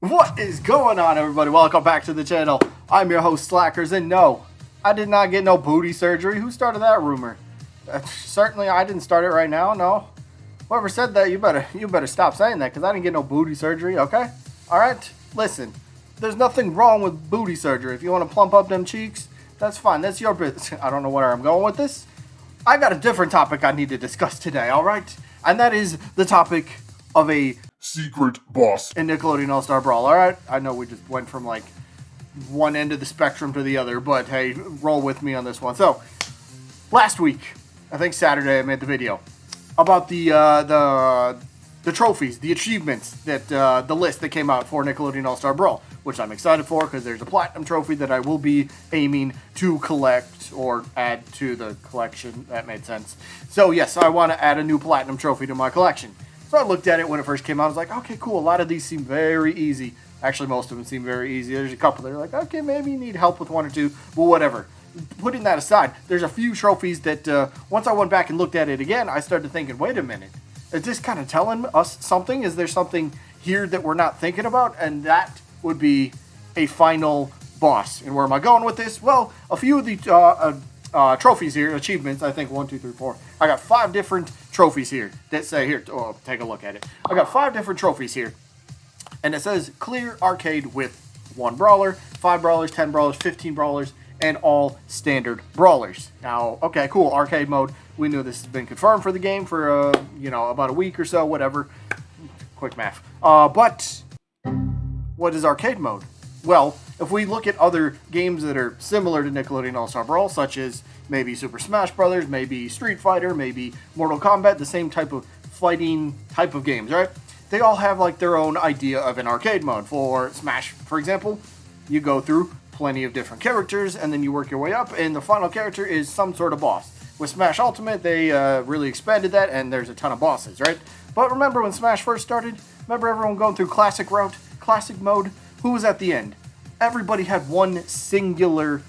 What is going on, everybody? Welcome back to the channel. I'm your host, Slackerz, and no, I did not get no booty surgery. Who started that rumor? Certainly, I didn't start it right now, no. Whoever said that, you better stop saying that, because I didn't get no booty surgery, okay? Alright? Listen, there's nothing wrong with booty surgery. If you want to plump up them cheeks, that's fine. That's your business. I don't know where I'm going with this. I got a different topic I need to discuss today, alright? And that is the topic of a secret boss in Nickelodeon All Star Brawl. Alright, I know we just went from like one end of the spectrum to the other, but hey, roll with me on this one. So, last week, I think Saturday, I made the video about the trophies, the achievements, that the list that came out for Nickelodeon All Star Brawl, which I'm excited for because there's a platinum trophy that I will be aiming to collect or add to the collection. That made sense. So yes, I want to add a new platinum trophy to my collection. So I looked at it when it first came out. I was like, okay, cool. A lot of these seem very easy. Actually, most of them seem very easy. There's a couple that are like, okay, maybe you need help with one or two, but whatever. Putting that aside, there's a few trophies that once I went back and looked at it again, I started thinking, wait a minute. Is this kind of telling us something? Is there something here that we're not thinking about? And that would be a final boss. And where am I going with this? Well, a few of the trophies here, achievements, I think 1, 2, 3, 4. I got 5 different trophies here that say, here, oh, take a look at it. I got 5 different trophies here. And it says clear arcade with 1 brawler, 5 brawlers, 10 brawlers, 15 brawlers, and all standard brawlers. Now, okay, cool, arcade mode. We knew this has been confirmed for the game for, about a week or so, whatever. Quick math. But what is arcade mode? Well, if we look at other games that are similar to Nickelodeon All Star Brawl, such as maybe Super Smash Brothers, maybe Street Fighter, maybe Mortal Kombat, the same type of fighting type of games, right? They all have like their own idea of an arcade mode. For Smash, for example, you go through plenty of different characters and then you work your way up, and the final character is some sort of boss. With Smash Ultimate, they really expanded that, and there's a ton of bosses, right? But remember when Smash first started? Remember everyone going through classic route, classic mode? Who was at the end? Everybody had one singular,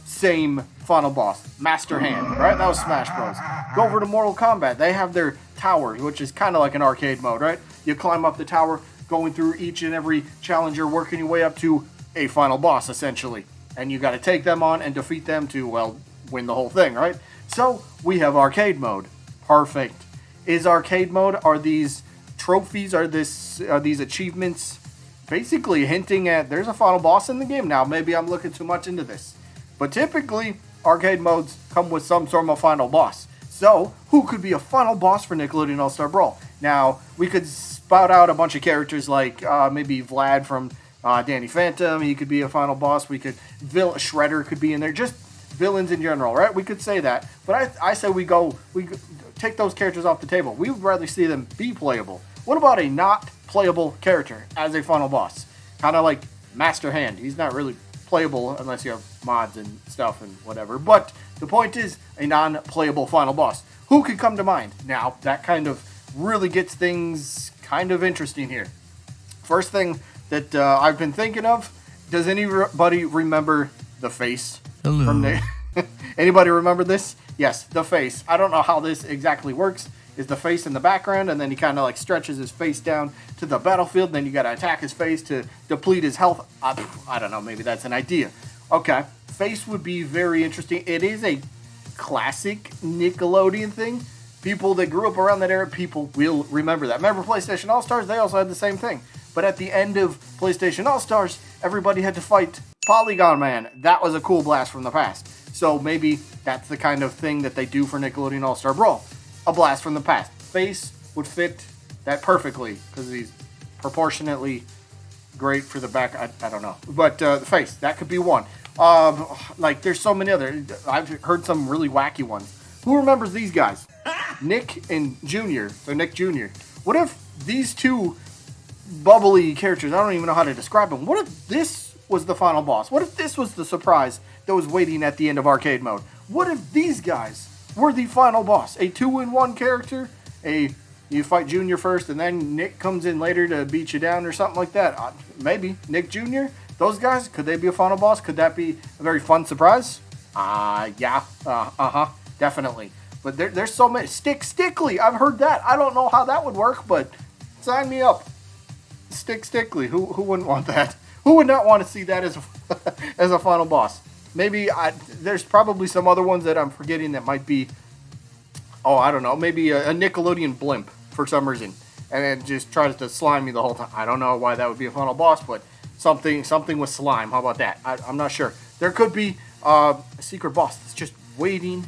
same final boss. Master Hand, right? That was Smash Bros. Go over to Mortal Kombat. They have their towers, which is kind of like an arcade mode, right? You climb up the tower, going through each and every challenger, working your way up to a final boss, essentially. And you got to take them on and defeat them to, well, win the whole thing, right? So, we have arcade mode. Perfect. Is arcade mode, are these trophies, are these achievements basically hinting at there's a final boss in the game? Now, maybe I'm looking too much into this. But typically, arcade modes come with some sort of final boss. So, who could be a final boss for Nickelodeon All Star Brawl? Now, we could spout out a bunch of characters like maybe Vlad from Danny Phantom. He could be a final boss. We could, Shredder could be in there. Just villains in general, right? We could say that. But I say we take those characters off the table. We would rather see them be playable. What about a not playable character as a final boss? Kind of like Master Hand. He's not really playable unless you have mods and stuff and whatever. But the point is a non-playable final boss. Who could come to mind? Now, that kind of really gets things kind of interesting here. First thing that I've been thinking of, does anybody remember the face? Hello. Anybody remember this? Yes, the face. I don't know how this exactly works. Is the face in the background, and then he kind of like stretches his face down to the battlefield, and then you got to attack his face to deplete his health. I don't know, maybe that's an idea. Okay, face would be very interesting. It is a classic Nickelodeon thing. People that grew up around that era, people will remember that. Remember PlayStation All-Stars? They also had the same thing. But at the end of PlayStation All-Stars, everybody had to fight Polygon Man. That was a cool blast from the past. So maybe that's the kind of thing that they do for Nickelodeon All Star Brawl. A blast from the past. Face would fit that perfectly because he's proportionately great for the back. I don't know. But the face, that could be one. Like there's so many other. I've heard some really wacky ones. Who remembers these guys? Nick and Junior. So Nick Jr. What if these two bubbly characters, I don't even know how to describe them. What if this was the final boss? What if this was the surprise that was waiting at the end of arcade mode? What if these guys were the final boss? A 2-in-1 character, you fight Junior first and then Nick comes in later to beat you down or something like that. Maybe Nick Jr., those guys, could they be a final boss? Could that be a very fun surprise? Yeah, definitely. But there's so many. Stickly, I've heard that. I don't know how that would work, but sign me up. Stickly. Who wouldn't want that? Who would not want to see that as a as a final boss? Maybe there's probably some other ones that I'm forgetting that might be. Oh, I don't know. Maybe a Nickelodeon blimp for some reason, and it just tries to slime me the whole time. I don't know why that would be a final boss, but something with slime. How about that? I'm not sure. There could be a secret boss that's just waiting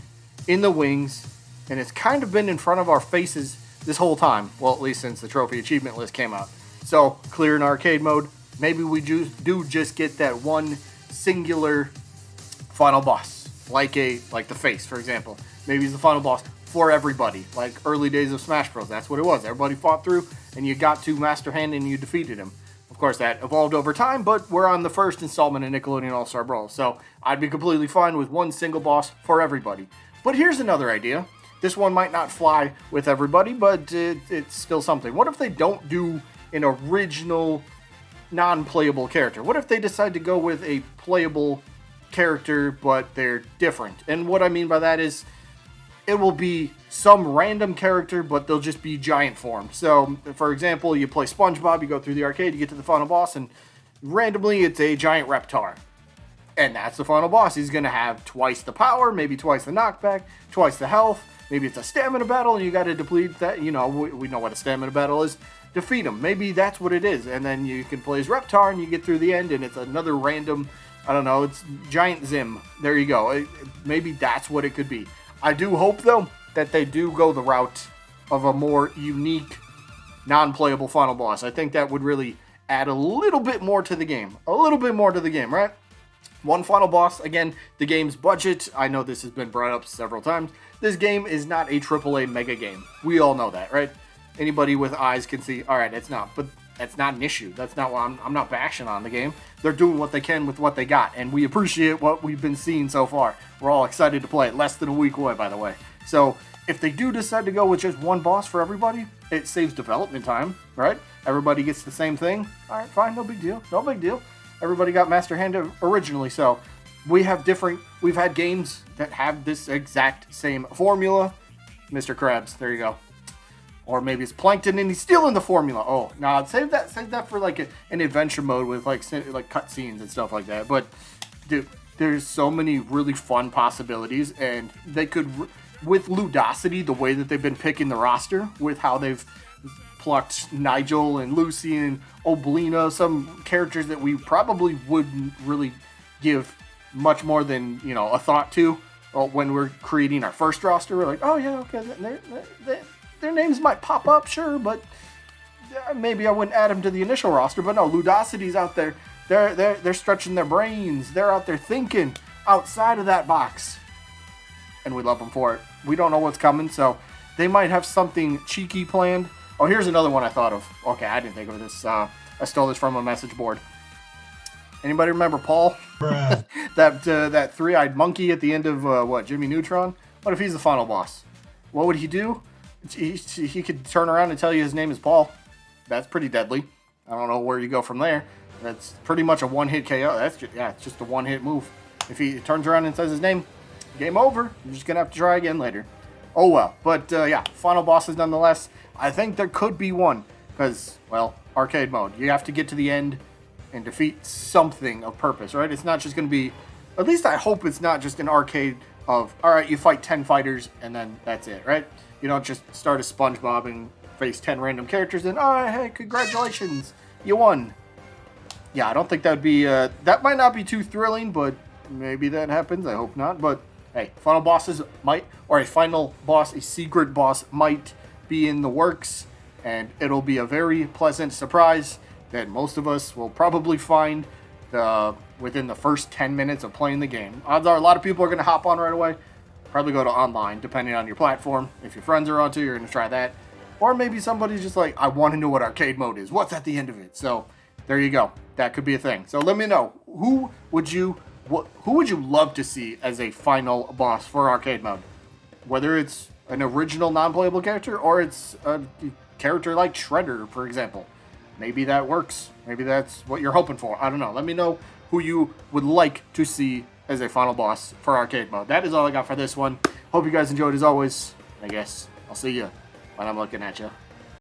in the wings, and it's kind of been in front of our faces this whole time. Well, at least since the trophy achievement list came out. So, clear in arcade mode. Maybe we do just get that one singular final boss, like the face, for example. Maybe it's the final boss for everybody, like early days of Smash Bros. That's what it was. Everybody fought through, and you got to Master Hand, and you defeated him. Of course, that evolved over time, but we're on the first installment of Nickelodeon All Star Brawl, so I'd be completely fine with one single boss for everybody. But here's another idea. This one might not fly with everybody, but it's still something. What if they don't do an original non-playable character? What if they decide to go with a playable character, but they're different? And what I mean by that is it will be some random character, but they'll just be giant form. So, for example, you play SpongeBob, you go through the arcade, you get to the final boss, and randomly it's a giant Reptar. And that's the final boss. He's going to have twice the power, maybe twice the knockback, twice the health. Maybe it's a stamina battle, and you got to deplete that. You know, we know what a stamina battle is. Defeat him. Maybe that's what it is. And then you can play as Reptar, and you get through the end, and it's another random, I don't know, it's Giant Zim. There you go. Maybe that's what it could be. I do hope, though, that they do go the route of a more unique, non-playable final boss. I think that would really add a little bit more to the game. A little bit more to the game, right? One final boss. Again, the game's budget. I know this has been brought up several times. This game is not a AAA mega game. We all know that, right? Anybody with eyes can see, all right, it's not. But that's not an issue. That's not what I'm not bashing on the game. They're doing what they can with what they got, and we appreciate what we've been seeing so far. We're all excited to play it. Less than a week away, by the way. So if they do decide to go with just one boss for everybody, it saves development time, right? Everybody gets the same thing. All right, fine, no big deal. No big deal. Everybody got Master Hand originally, so we've had games that have this exact same formula. Mr. Krabs, there you go. Or maybe it's Plankton and he's still in the formula. Oh, no, save that for like an adventure mode with like cutscenes and stuff like that. But dude, there's so many really fun possibilities, and they could, with Ludosity, the way that they've been picking the roster, with how they've plucked Nigel and Lucy and Oblina, some characters that we probably wouldn't really give much more than, you know, a thought to when we're creating our first roster. We're like, oh yeah, okay, their names might pop up, sure, but maybe I wouldn't add them to the initial roster. But no, Ludosity's out there. They're stretching their brains. They're out there thinking outside of that box, and we love them for it. We don't know what's coming, so they might have something cheeky planned. Oh, here's another one I thought of. Okay, I didn't think of this. I stole this from a message board. Anybody remember Paul? that three-eyed monkey at the end of Jimmy Neutron? What if he's the final boss? What would he do? He could turn around and tell you his name is Paul. That's pretty deadly. I don't know where you go from there. That's pretty much a one-hit KO. It's just a one-hit move. If he turns around and says his name, game over. You're just gonna have to try again later. Oh well. But yeah, final bosses nonetheless. I think there could be one because, well, arcade mode. You have to get to the end and defeat something of purpose, right? It's not just going to be, at least I hope it's not just an arcade of, all right, you fight 10 fighters and then that's it, right? You don't just start as SpongeBob and face 10 random characters and, oh, hey, congratulations, you won. Yeah, I don't think that would be, that might not be too thrilling, but maybe that happens. I hope not. But hey, final bosses might, or a final boss, a secret boss might be in the works, and it'll be a very pleasant surprise that most of us will probably find within the first 10 minutes of playing the game. Odds are a lot of people are going to hop on right away, probably go to online, depending on your platform. If your friends are onto, you're going to try that. Or maybe somebody's just like, I want to know what arcade mode is. What's at the end of it? So there you go. That could be a thing. So let me know, who would you love to see as a final boss for arcade mode? Whether it's an original non-playable character, or it's a character like Shredder, for example. Maybe that works. Maybe that's what you're hoping for. I don't know. Let me know who you would like to see as a final boss for arcade mode. That is all I got for this one. Hope you guys enjoyed as always. I guess I'll see you when I'm looking at you.